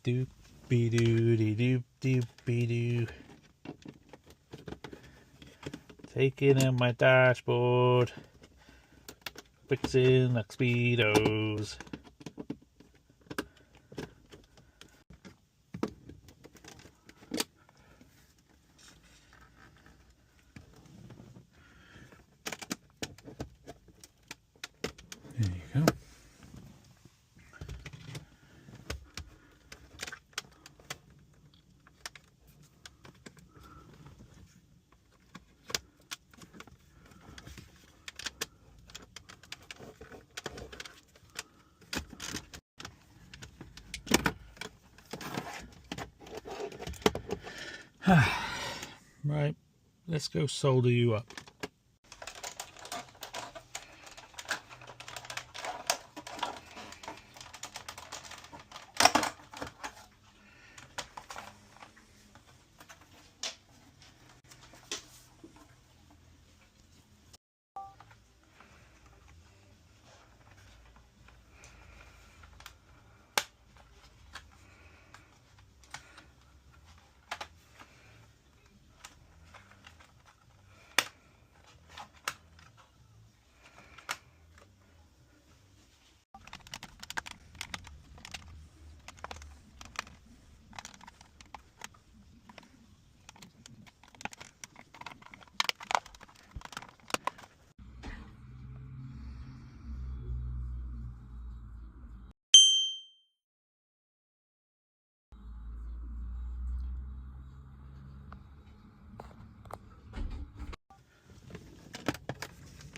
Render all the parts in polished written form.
doop be doo dee doop doop be doo. Taking in my dashboard, fixing the speedos. There you go. Right, let's go solder you up.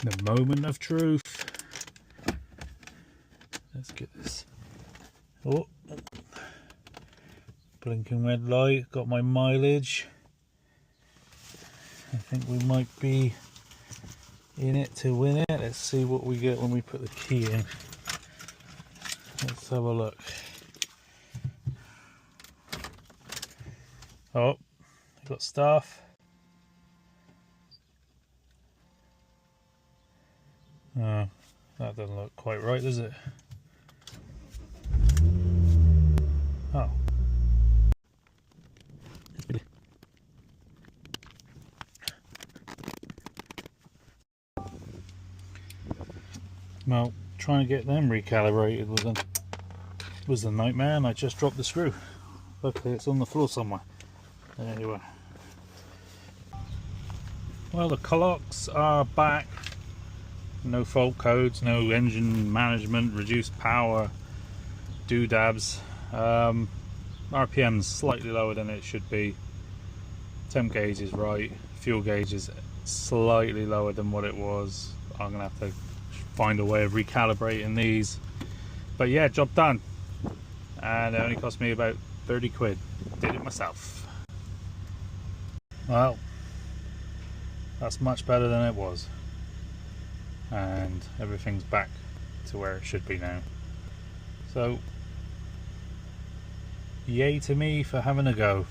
The moment of truth. Let's get this. Oh, blinking red light. Got my mileage. I think we might be in it to win it. Let's see what we get when we put the key in. Let's have a look. Oh, got stuff. Oh, that doesn't look quite right, does it? Oh. Well, trying to get them recalibrated was a nightmare, and I just dropped the screw. Luckily it's on the floor somewhere. There you are. Well, the clocks are back. No fault codes, no engine management, reduced power, doodads. RPM's slightly lower than it should be. Temp gauge is right. Fuel gauge is slightly lower than what it was. I'm gonna have to find a way of recalibrating these. But yeah, job done. And it only cost me about 30 quid. Did it myself. Well, that's much better than it was. And everything's back to where it should be now. So, yay to me for having a go.